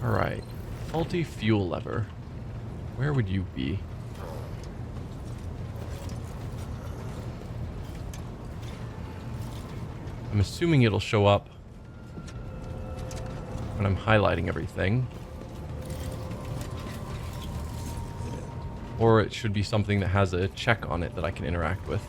Alright. Faulty fuel lever. Where would you be? I'm assuming it'll show up when I'm highlighting everything. Or it should be something that has a check on it that I can interact with.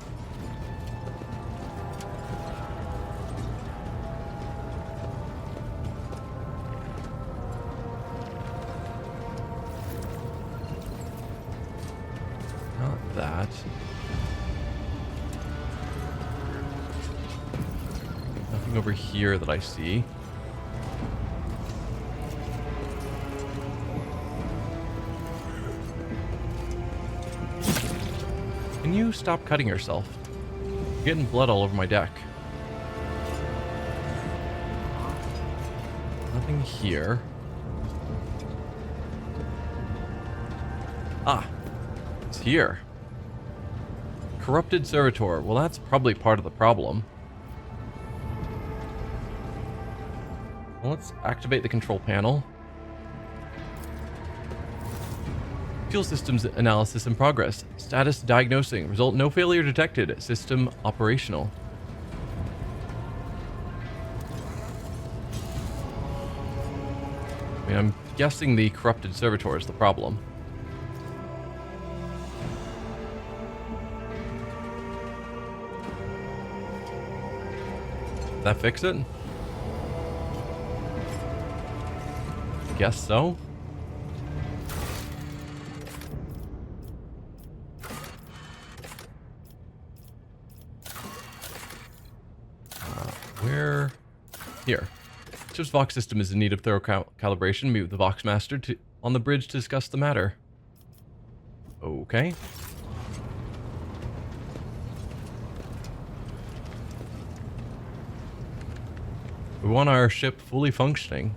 Not that. Nothing over here that I see. Can you stop cutting yourself? I'm getting blood all over my deck. Nothing here. Ah, it's here. Corrupted servitor. Well, that's probably part of the problem. Well, let's activate the control panel. Fuel systems analysis in progress. Status diagnosing. Result no failure detected. System operational. I mean, I'm guessing the corrupted servitor is the problem. Did that fix it? Guess so. Where? Here. Ship's Vox system is in need of thorough calibration. Meet with the Vox Master on the bridge to discuss the matter. Okay. We want our ship fully functioning.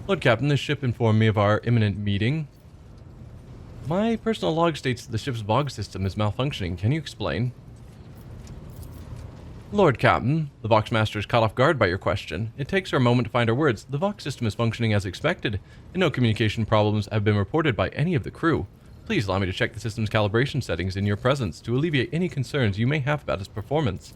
Lord Captain, this ship informed me of our imminent meeting. My personal log states that the ship's Vox system is malfunctioning. Can you explain? Lord Captain, the Vox Master is caught off guard by your question. It takes her a moment to find her words. The Vox system is functioning as expected, and no communication problems have been reported by any of the crew. Please allow me to check the system's calibration settings in your presence to alleviate any concerns you may have about its performance.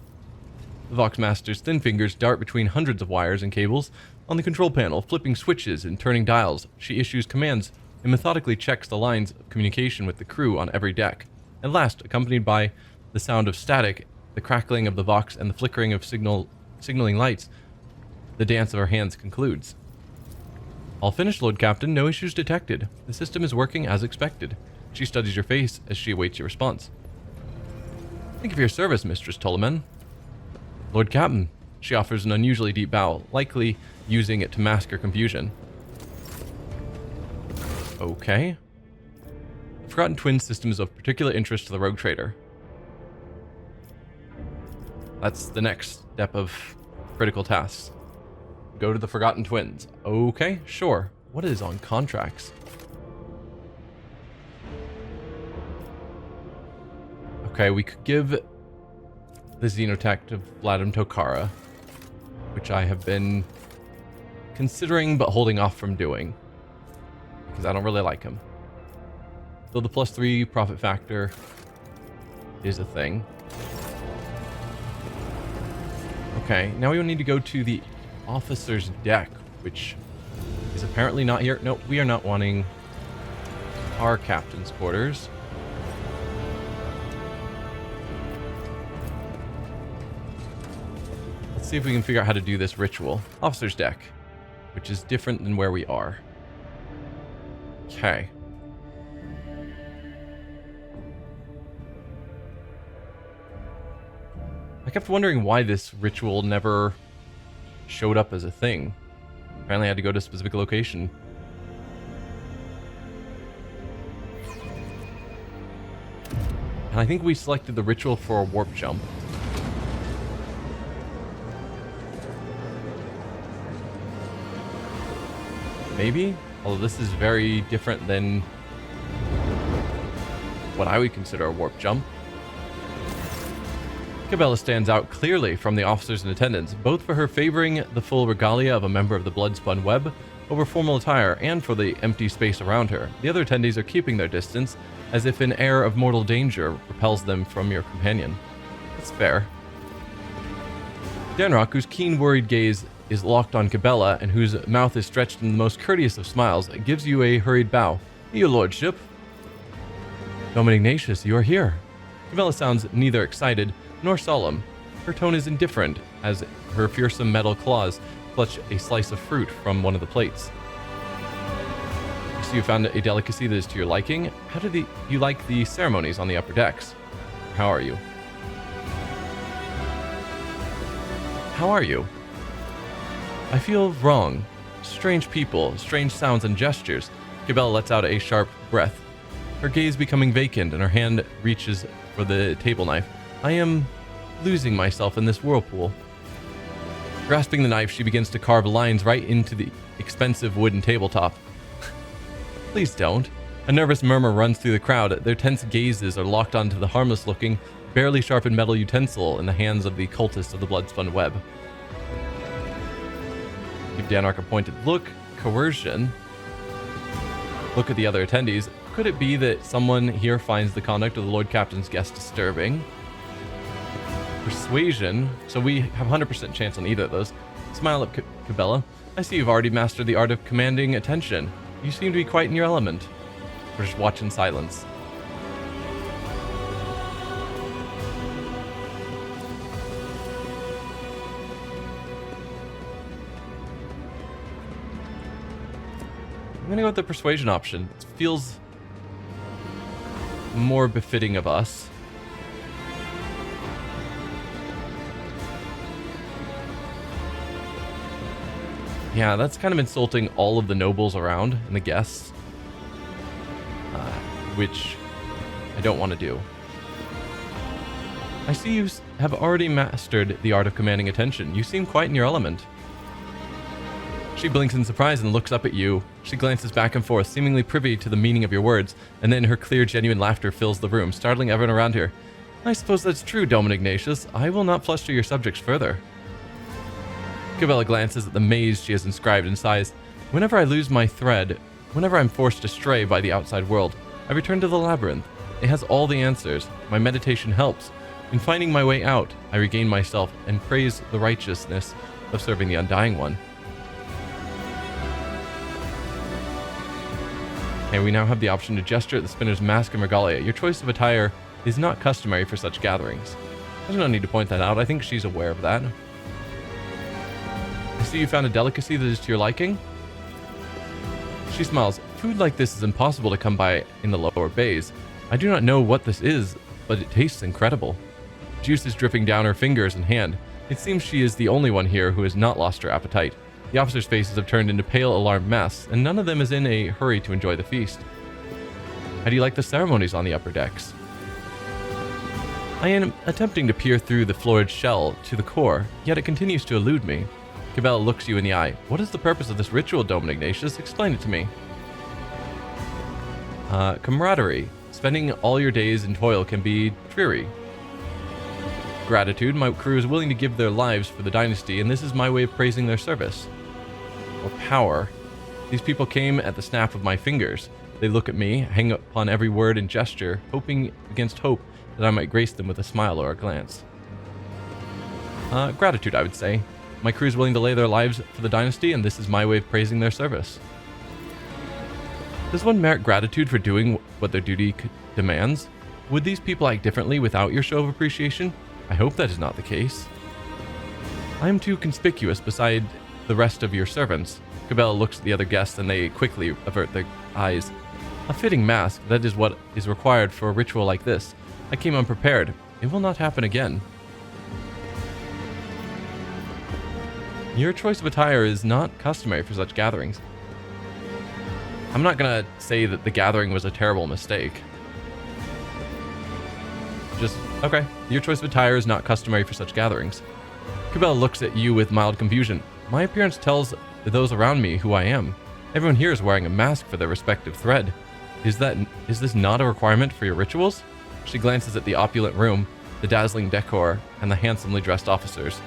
The Vox Master's thin fingers dart between hundreds of wires and cables on the control panel, flipping switches and turning dials. She issues commands and methodically checks the lines of communication with the crew on every deck. At last, accompanied by the sound of static, the crackling of the Vox, and the flickering of signaling lights, the dance of her hands concludes. All finished, Lord Captain. No issues detected. The system is working as expected. She studies your face as she awaits your response. Thank you for your service, Mistress Toloman. Lord Captain. She offers an unusually deep bow, likely using it to mask her confusion. Okay. The Forgotten Twin system is of particular interest to the rogue trader. That's the next step of critical tasks. Go to the Forgotten Twins. Okay, sure. What is on contracts? Okay, we could give the Xenotech to Vladimir Tokara, which I have been considering but holding off from doing, because I don't really like him. Though the +3 profit factor is a thing. Okay, now we will need to go to the officer's deck, which is apparently not here. No, we are not wanting our captain's quarters. Let's see if we can figure out how to do this ritual. Officer's deck, which is different than where we are. Okay. I kept wondering why this ritual never showed up as a thing. Apparently I had to go to a specific location. And I think we selected the ritual for a warp jump. Maybe? Although this is very different than what I would consider a warp jump. Kibellah stands out clearly from the officers in attendance, both for her favoring the full regalia of a member of the blood-spun web over formal attire and for the empty space around her. The other attendees are keeping their distance, as if an air of mortal danger repels them from your companion. That's fair. Danrock, whose keen, worried gaze is locked on Kibellah and whose mouth is stretched in the most courteous of smiles, gives you a hurried bow. Your lordship. Dom Ignatius, you are here. Kibellah sounds neither excited nor solemn. Her tone is indifferent as her fearsome metal claws clutch a slice of fruit from one of the plates. So you found a delicacy that is to your liking. How did you like the ceremonies on the upper decks? How are you? How are you? I feel wrong. Strange people, strange sounds and gestures. Kibellah lets out a sharp breath, her gaze becoming vacant and her hand reaches for the table knife. I am losing myself in this whirlpool. Grasping the knife, she begins to carve lines right into the expensive wooden tabletop. Please don't. A nervous murmur runs through the crowd. Their tense gazes are locked onto the harmless-looking, barely sharpened metal utensil in the hands of the cultist of the blood-spun web. Give Danark a pointed look. Coercion. Look at the other attendees. Could it be that someone here finds the conduct of the Lord Captain's guest disturbing? Persuasion. So we have 100% chance on either of those. Smile at Kibellah. I see you've already mastered the art of commanding attention. You seem to be quite in your element. We'll just watch in silence. I'm gonna go with the persuasion option. It feels more befitting of us. Yeah, that's kind of insulting all of the nobles around and the guests, which I don't want to do. I see you have already mastered the art of commanding attention. You seem quite in your element. She blinks in surprise and looks up at you. She glances back and forth, seemingly privy to the meaning of your words, and then her clear, genuine laughter fills the room, startling everyone around her. I suppose that's true, Dom Ignatius. I will not fluster your subjects further. Kibellah glances at the maze she has inscribed and sighs. Whenever I lose my thread, whenever I'm forced astray by the outside world, I return to the labyrinth. It has all the answers. My meditation helps. In finding my way out, I regain myself and praise the righteousness of serving the Undying One. And we now have the option to gesture at the spinner's mask and regalia. Your choice of attire is not customary for such gatherings. There's no need to point that out. I think she's aware of that. I see you found a delicacy that is to your liking. She smiles. Food like this is impossible to come by in the lower bays. I do not know what this is, but it tastes incredible. Juice is dripping down her fingers and hand. It seems she is the only one here who has not lost her appetite. The officers' faces have turned into pale, alarmed masks, and none of them is in a hurry to enjoy the feast. How do you like the ceremonies on the upper decks? I am attempting to peer through the florid shell to the core, yet it continues to elude me. Kibellah looks you in the eye. What is the purpose of this ritual, Dom Ignatius? Explain it to me. Camaraderie. Spending all your days in toil can be dreary. Gratitude. My crew is willing to give their lives for the dynasty, and this is my way of praising their service. Or power. These people came at the snap of my fingers. They look at me, hang upon every word and gesture, hoping against hope that I might grace them with a smile or a glance. Gratitude, I would say. My crew is willing to lay their lives for the dynasty, and this is my way of praising their service. Does one merit gratitude for doing what their duty demands? Would these people act differently without your show of appreciation? I hope that is not the case. I am too conspicuous beside the rest of your servants. Kibellah looks at the other guests and they quickly avert their eyes. A fitting mask, that is what is required for a ritual like this. I came unprepared. It will not happen again. Your choice of attire is not customary for such gatherings. I'm not gonna say that the gathering was a terrible mistake. Just, okay, your choice of attire is not customary for such gatherings. Kibellah looks at you with mild confusion. My appearance tells those around me who I am. Everyone here is wearing a mask for their respective thread. Is this not a requirement for your rituals? She glances at the opulent room. the dazzling decor, and the handsomely dressed officers.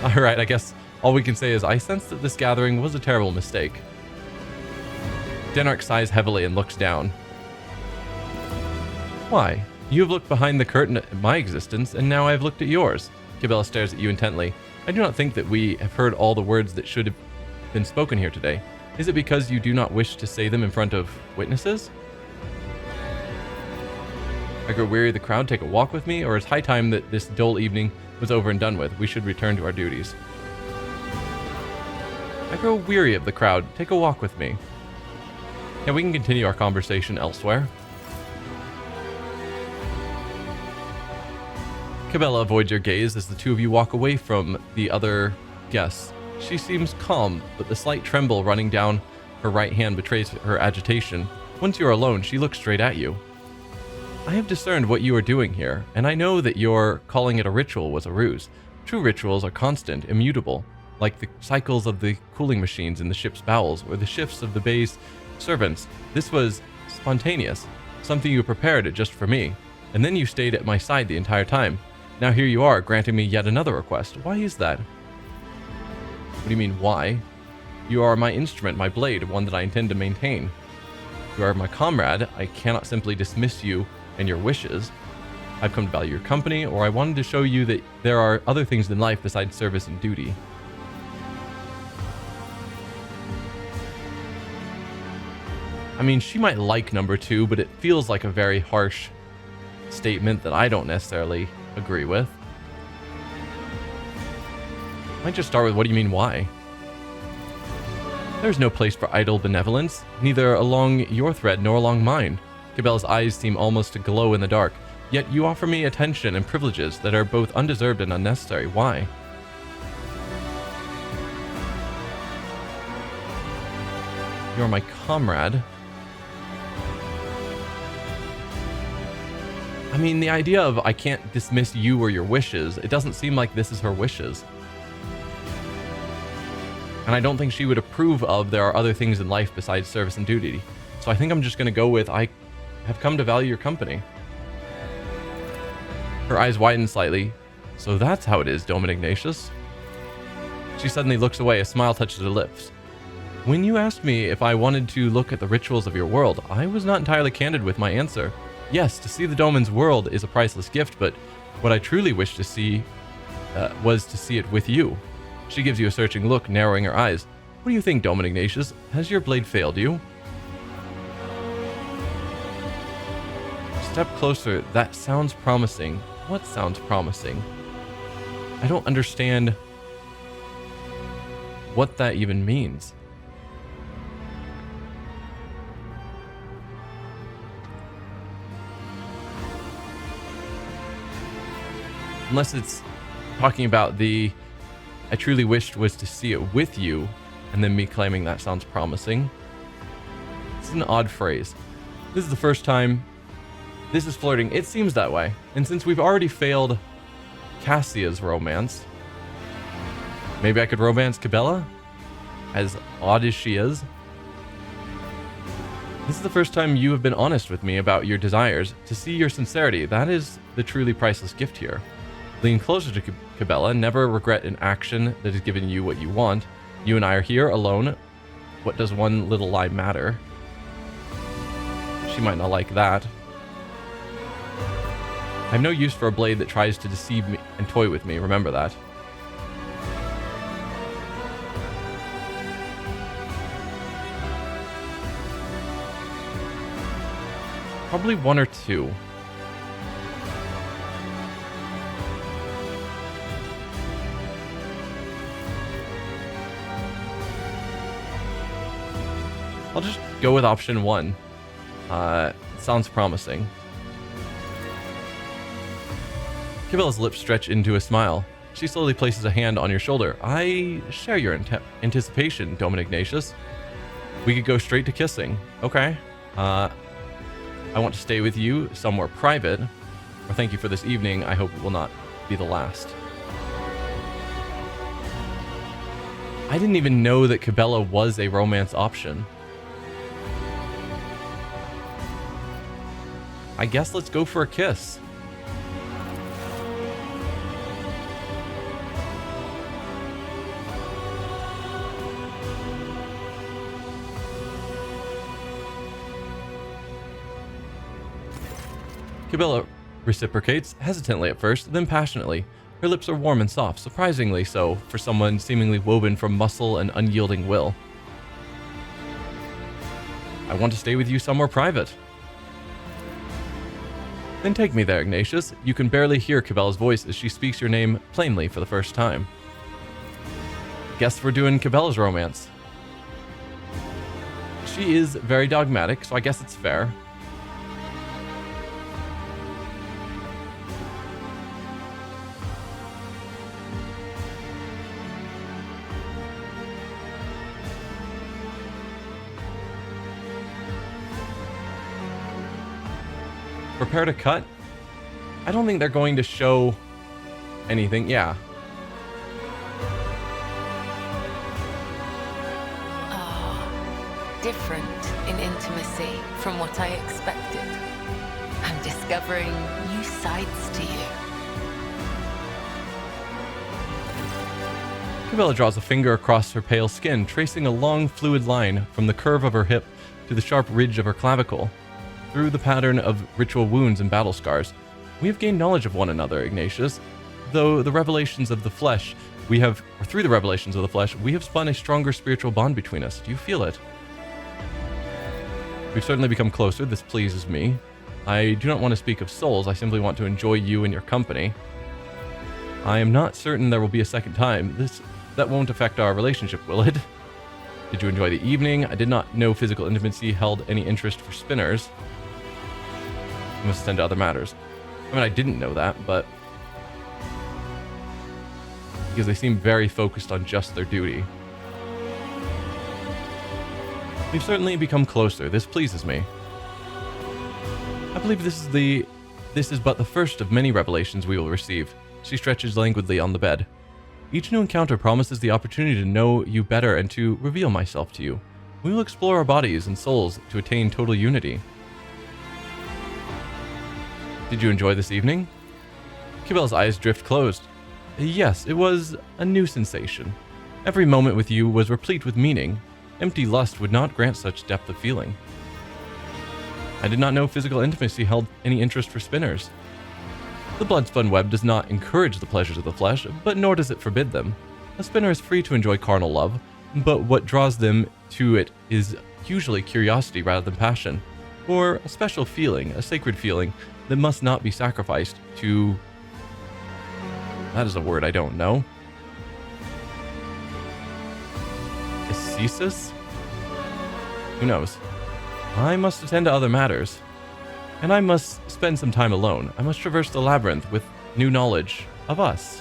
Alright, I guess all we can say is I sense that this gathering was a terrible mistake. Denark sighs heavily and looks down. Why? You have looked behind the curtain at my existence, and now I have looked at yours. Kibellah stares at you intently. I do not think that we have heard all the words that should have been spoken here today. Is it because you do not wish to say them in front of witnesses? I grow weary of the crowd. Take a walk with me, or it's high time that this dull evening was over and done with. We should return to our duties. I grow weary of the crowd. Take a walk with me. Yeah, we can continue our conversation elsewhere. Kibellah avoids your gaze as the two of you walk away from the other guests. She seems calm, but the slight tremble running down her right hand betrays her agitation. Once you are alone, she looks straight at you. I have discerned what you are doing here, and I know that your calling it a ritual was a ruse. True rituals are constant, immutable, like the cycles of the cooling machines in the ship's bowels, or the shifts of the bay's servants. This was spontaneous, something you prepared just for me, and then you stayed at my side the entire time. Now here you are, granting me yet another request. Why is that? What do you mean, why? You are my instrument, my blade, one that I intend to maintain. You are my comrade. I cannot simply dismiss you and your wishes. I've come to value your company, or I wanted to show you that there are other things in life besides service and duty. I mean, she might like number two, but it feels like a very harsh statement that I don't necessarily agree with. I might just start with, what do you mean, why? There's no place for idle benevolence, neither along your thread nor along mine. Kibellah's eyes seem almost to glow in the dark, yet you offer me attention and privileges that are both undeserved and unnecessary. Why? You're my comrade. I mean, the idea of I can't dismiss you or your wishes, it doesn't seem like this is her wishes. And I don't think she would approve of there are other things in life besides service and duty. So I think I'm just going to go with I have come to value your company. Her eyes widen slightly. So that's how it is, Domin Ignatius. She suddenly looks away, a smile touches her lips. When you asked me if I wanted to look at the rituals of your world, I was not entirely candid with my answer. Yes, to see the Domin's world is a priceless gift, but what I truly wished to see was to see it with you. She gives you a searching look, narrowing her eyes. What do you think, Domin Ignatius? Has your blade failed you? Step closer. That sounds promising. What sounds promising? I don't understand what that even means. Unless it's talking about the I truly wished was to see it with you, and then me claiming that sounds promising. It's an odd phrase. This is the first time this is flirting. It seems that way. And since we've already failed Cassia's romance, maybe I could romance Kibellah? As odd as she is. This is the first time you have been honest with me about your desires. To see your sincerity, that is the truly priceless gift here. Lean closer to Kibellah. Never regret an action that has given you what you want. You and I are here alone. What does one little lie matter? She might not like that. I have no use for a blade that tries to deceive me and toy with me. Remember that. Probably one or two. I'll just go with option one. Sounds promising. Kibellah's lips stretch into a smile. She slowly places a hand on your shoulder. I share your anticipation, Domin Ignatius. We could go straight to kissing. Okay. I want to stay with you somewhere private. Or thank you for this evening. I hope it will not be the last. I didn't even know that Kibellah was a romance option. I guess let's go for a kiss. Kibellah reciprocates, hesitantly at first, then passionately. Her lips are warm and soft, surprisingly so for someone seemingly woven from muscle and unyielding will. I want to stay with you somewhere private. Then take me there, Ignatius. You can barely hear Kibellah's voice as she speaks your name plainly for the first time. Guess we're doing Kibellah's romance. She is very dogmatic, so I guess it's fair. Prepare to cut? I don't think they're going to show anything. Yeah. Different in intimacy from what I expected. I'm discovering new sides to you. Kibellah draws a finger across her pale skin, tracing a long fluid line from the curve of her hip to the sharp ridge of her clavicle. Through the pattern of ritual wounds and battle scars, we have gained knowledge of one another, Ignatius. Through the revelations of the flesh, we have spun a stronger spiritual bond between us. Do you feel it? We've certainly become closer. This pleases me. I do not want to speak of souls. I simply want to enjoy you and your company. I am not certain there will be a second time. That won't affect our relationship, will it? Did you enjoy the evening? I did not know physical intimacy held any interest for spinners. I must attend to other matters. I mean, I didn't know that, but... because they seem very focused on just their duty. We've certainly become closer. This pleases me. I believe this is but the first of many revelations we will receive. She stretches languidly on the bed. Each new encounter promises the opportunity to know you better and to reveal myself to you. We will explore our bodies and souls to attain total unity. Did you enjoy this evening? Kibellah's eyes drift closed. Yes, it was a new sensation. Every moment with you was replete with meaning. Empty lust would not grant such depth of feeling. I did not know physical intimacy held any interest for spinners. The blood-spun web does not encourage the pleasures of the flesh, but nor does it forbid them. A spinner is free to enjoy carnal love, but what draws them to it is usually curiosity rather than passion, or a special feeling, a sacred feeling, that must not be sacrificed to... that is a word I don't know. Ascesis? Who knows? I must attend to other matters. And I must spend some time alone. I must traverse the labyrinth with new knowledge of us.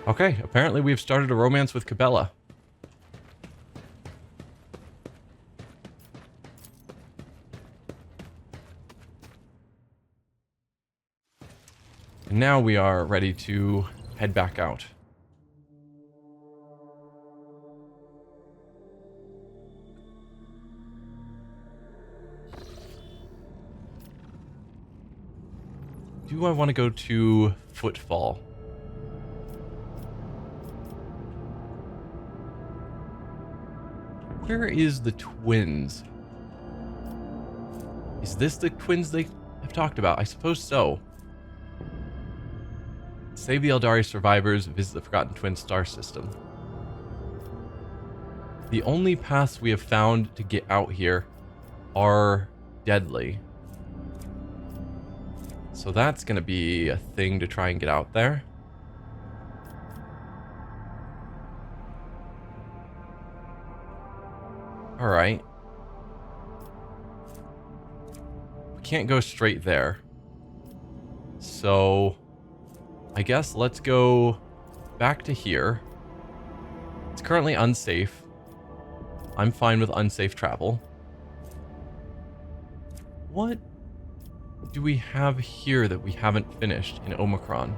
Okay, apparently we've started a romance with Kibellah. And now we are ready to head back out. Do I want to go to Footfall? Where is the twins? Is this the twins they have talked about? I suppose so. Save the Eldari survivors, visit the Forgotten Twin star system. The only paths we have found to get out here are deadly. So that's going to be a thing to try and get out there. Alright. We can't go straight there. So... I guess let's go back to here. It's currently unsafe. I'm fine with unsafe travel. What do we have here that we haven't finished in Omicron?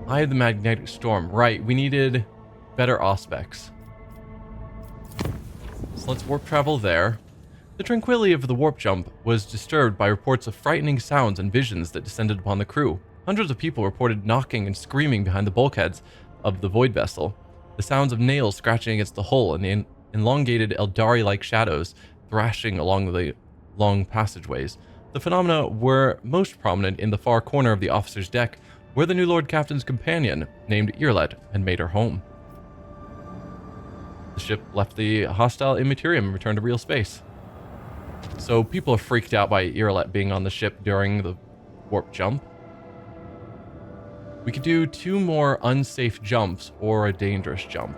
Eye of the Magnetic Storm. Right, we needed better aspects. So let's warp travel there. The tranquility of the warp jump was disturbed by reports of frightening sounds and visions that descended upon the crew. Hundreds of people reported knocking and screaming behind the bulkheads of the void vessel, the sounds of nails scratching against the hull and the elongated Eldari-like shadows thrashing along the long passageways. The phenomena were most prominent in the far corner of the officer's deck, where the new Lord Captain's companion, named Irlet, had made her home. The ship left the hostile Imperium and returned to real space. So people are freaked out by Irlet being on the ship during the warp jump. We could do 2 more unsafe jumps or a dangerous jump,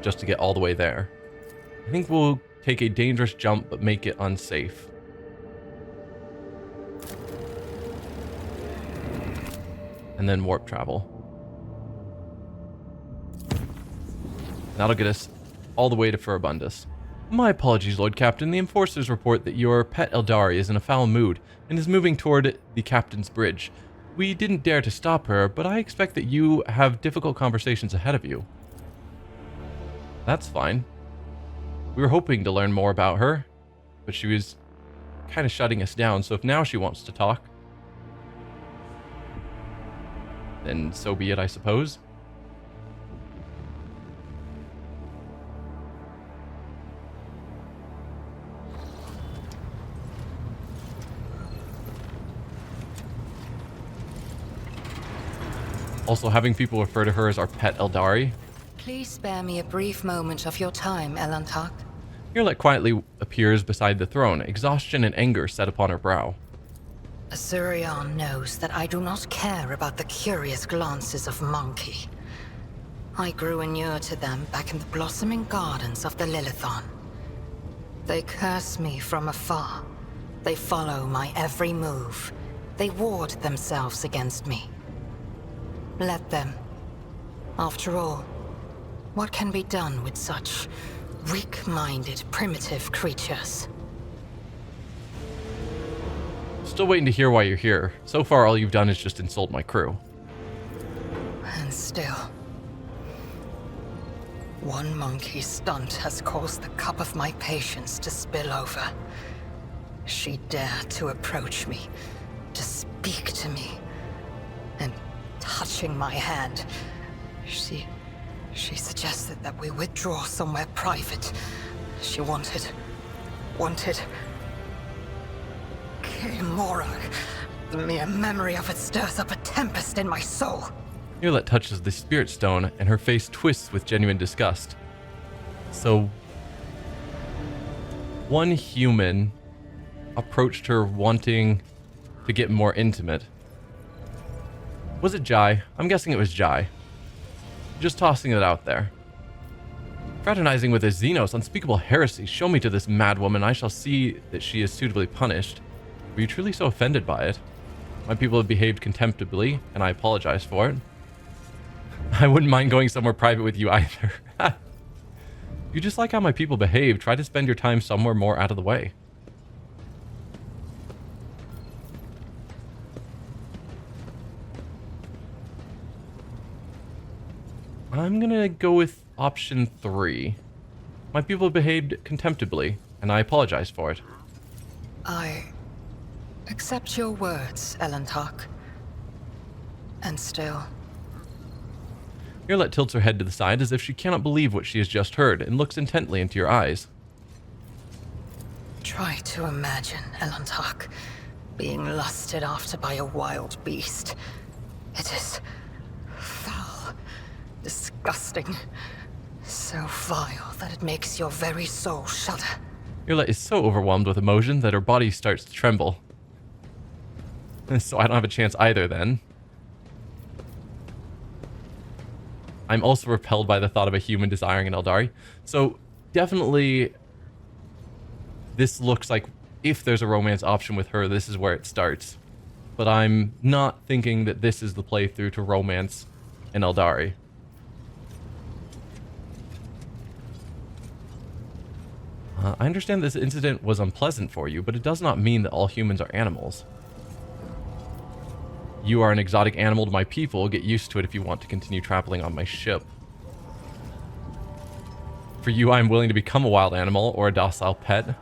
just to get all the way there. I think we'll take a dangerous jump but make it unsafe. And then warp travel. That'll get us all the way to Furabundus. My apologies, Lord Captain. The enforcers report that your pet Eldari is in a foul mood and is moving toward the Captain's bridge. We didn't dare to stop her, but I expect that you have difficult conversations ahead of you. That's fine. We were hoping to learn more about her, but she was kind of shutting us down, so if now she wants to talk, then so be it, I suppose. Also, having people refer to her as our pet Eldari. Please spare me a brief moment of your time, Elantak. Irlet quietly appears beside the throne, exhaustion and anger set upon her brow. Asurion knows that I do not care about the curious glances of Monkey. I grew inured to them back in the blossoming gardens of the Lilithon. They curse me from afar. They follow my every move. They ward themselves against me. Let them. After all, what can be done with such weak-minded, primitive creatures? Still waiting to hear why you're here. So far, all you've done is just insult my crew. And still, one monkey stunt has caused the cup of my patience to spill over. She dared to approach me, to speak to me, and touching my hand, she suggested that we withdraw somewhere private. She wanted Morag. The mere memory of it stirs up a tempest in my soul. Irlet touches the spirit stone, and her face twists with genuine disgust. So, one human approached her wanting to get more intimate. Was it Jai? I'm guessing it was Jai. Just tossing it out there. Fraternizing with a xenos, unspeakable heresy. Show me to this mad woman, I shall see that she is suitably punished. Were you truly so offended by it? My people have behaved contemptibly, and I apologize for it. I wouldn't mind going somewhere private with you either. You just like how my people behave. Try to spend your time somewhere more out of the way. I'm gonna go with option 3. My people behaved contemptibly, and I apologize for it. I accept your words, Elantak. And still... Irlet tilts her head to the side as if she cannot believe what she has just heard, and looks intently into your eyes. Try to imagine, Elantak, being lusted after by a wild beast. It is foul, disgusting, so vile that it makes your very soul shudder. Irlet is so overwhelmed with emotion that her body starts to tremble. So I don't have a chance either then. I'm also repelled by the thought of a human desiring an Eldari. So definitely this looks like if there's a romance option with her, this is where it starts. But I'm not thinking that this is the playthrough to romance an Eldari. I understand this incident was unpleasant for you, but it does not mean that all humans are animals. You are an exotic animal to my people. Get used to it if you want to continue traveling on my ship. For you, I am willing to become a wild animal or a docile pet.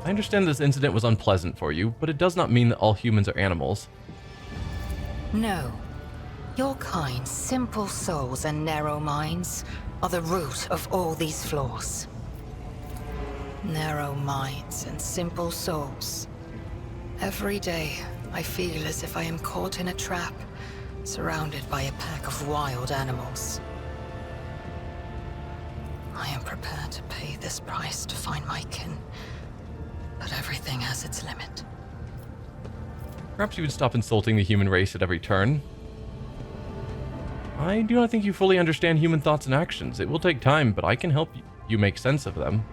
I understand this incident was unpleasant for you, but it does not mean that all humans are animals. No. Your kind's simple souls and narrow minds are the root of all these flaws. Narrow minds and simple souls. Every day, I feel as if I am caught in a trap, surrounded by a pack of wild animals. I am prepared to pay this price to find my kin, but everything has its limit. Perhaps you would stop insulting the human race at every turn. I do not think you fully understand human thoughts and actions. It will take time, but I can help you make sense of them.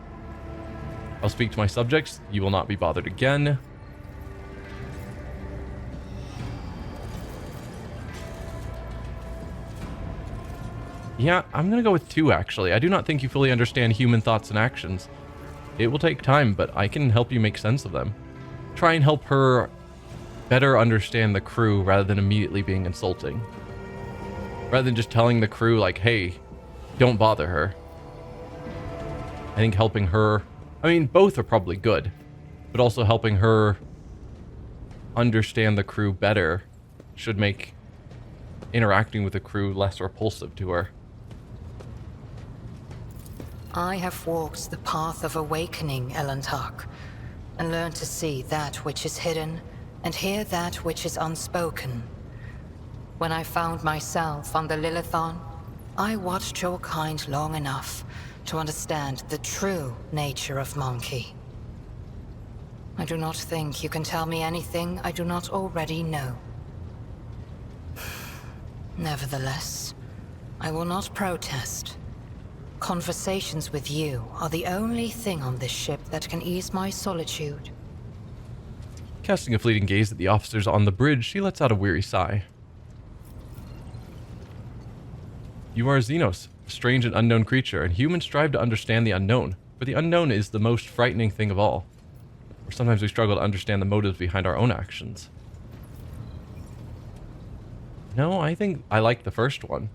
I'll speak to my subjects. You will not be bothered again. Yeah, I'm gonna go with 2, actually. I do not think you fully understand human thoughts and actions. It will take time, but I can help you make sense of them. Try and help her better understand the crew rather than immediately being insulting. Rather than just telling the crew, like, hey, don't bother her. I think helping her... I mean, both are probably good, but also helping her understand the crew better should make interacting with the crew less repulsive to her. I have walked the path of awakening, Elantark, and learned to see that which is hidden and hear that which is unspoken. When I found myself on the Lilithon, I watched your kind long enough to understand the true nature of Monkey. I do not think you can tell me anything I do not already know. Nevertheless, I will not protest. Conversations with you are the only thing on this ship that can ease my solitude. Casting a fleeting gaze at the officers on the bridge, she lets out a weary sigh. You are a xenos, a strange and unknown creature, and humans strive to understand the unknown, for the unknown is the most frightening thing of all. Or sometimes we struggle to understand the motives behind our own actions. No, I think I like the first one.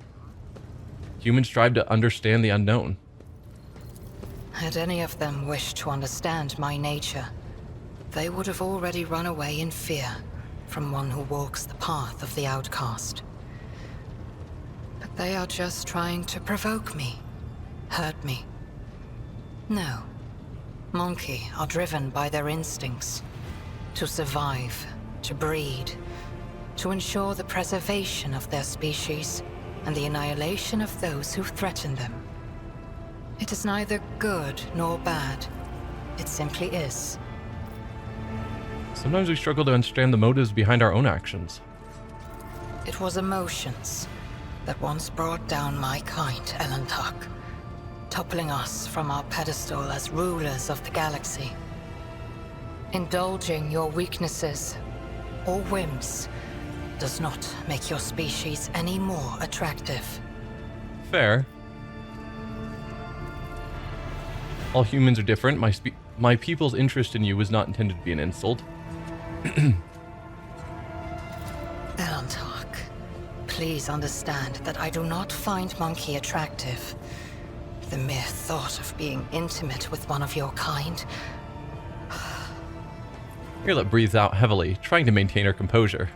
Humans strive to understand the unknown. Had any of them wished to understand my nature, they would have already run away in fear from one who walks the path of the outcast. But they are just trying to provoke me, hurt me. No. Monkey are driven by their instincts. To survive, to breed, to ensure the preservation of their species and the annihilation of those who threaten them. It is neither good nor bad. It simply is. Sometimes we struggle to understand the motives behind our own actions. It was emotions that once brought down my kind, Elantark, toppling us from our pedestal as rulers of the galaxy. Indulging your weaknesses or whims does not make your species any more attractive. Fair. All humans are different. My people's interest in you was not intended to be an insult. Elantark, please understand that I do not find Monkey attractive. The mere thought of being intimate with one of your kind... Mirlet breathes out heavily, trying to maintain her composure.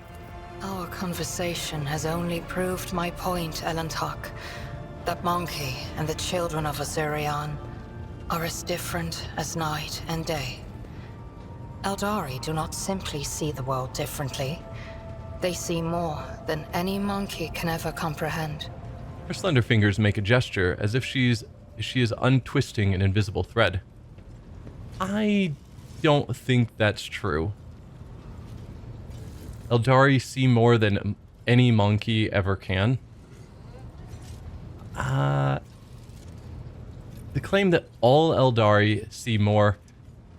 Our conversation has only proved my point, Elantark. That Monkey and the children of Azurian are as different as night and day. Eldari do not simply see the world differently. They see more than any monkey can ever comprehend. Her slender fingers make a gesture as if she is untwisting an invisible thread. I don't think that's true. Eldari see more than any monkey ever can. The claim that all Eldari see more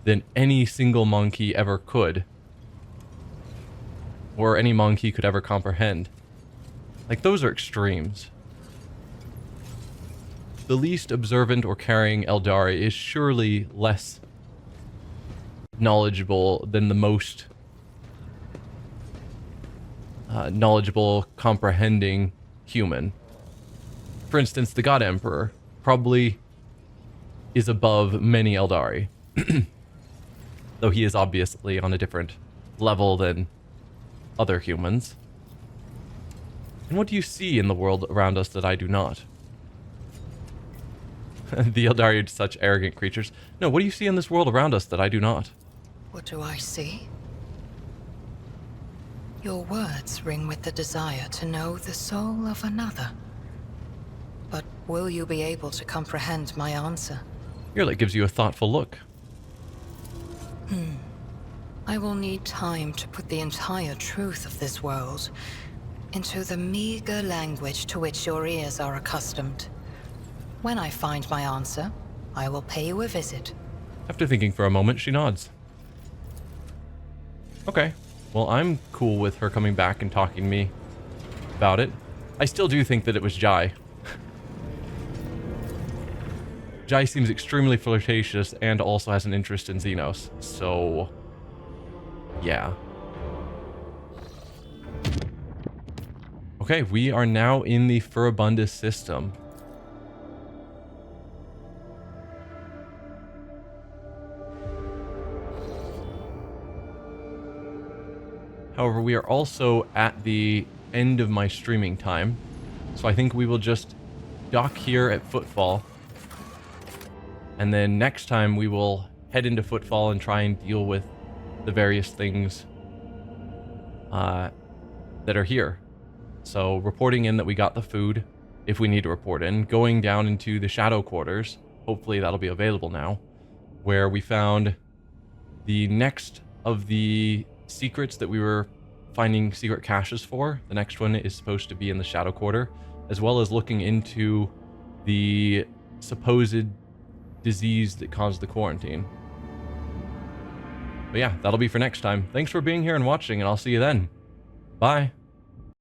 than any single monkey ever could, or any monkey could ever comprehend. Like, those are extremes. The least observant or caring Eldari is surely less knowledgeable than the most knowledgeable, comprehending human. For instance, the God Emperor probably is above many Eldari. though he is obviously on a different level than other humans. And what do you see in the world around us that I do not? The Eldari are such arrogant creatures. No, what do you see in this world around us that I do not? What do I see? Your words ring with the desire to know the soul of another. But will you be able to comprehend my answer? Irlit gives you a thoughtful look. I will need time to put the entire truth of this world into the meager language to which your ears are accustomed. When I find my answer, I will pay you a visit. After thinking for a moment, she nods. Okay. Well, I'm cool with her coming back and talking to me about it. I still do think that it was Jai. Jai seems extremely flirtatious and also has an interest in Xenos. So, yeah. Okay, we are now in the Furibundus system. However, we are also at the end of my streaming time, so I think we will just dock here at Footfall. And then next time we will head into Footfall and try and deal with the various things that are here. So reporting in that we got the food, if we need to report in, going down into the Shadow Quarters, hopefully that'll be available now, where we found the next of the secrets that we were finding secret caches for. The next one is supposed to be in the Shadow Quarter, as well as looking into the supposed disease that caused the quarantine. But yeah, that'll be for next time. Thanks for being here and watching, and I'll see you then. Bye.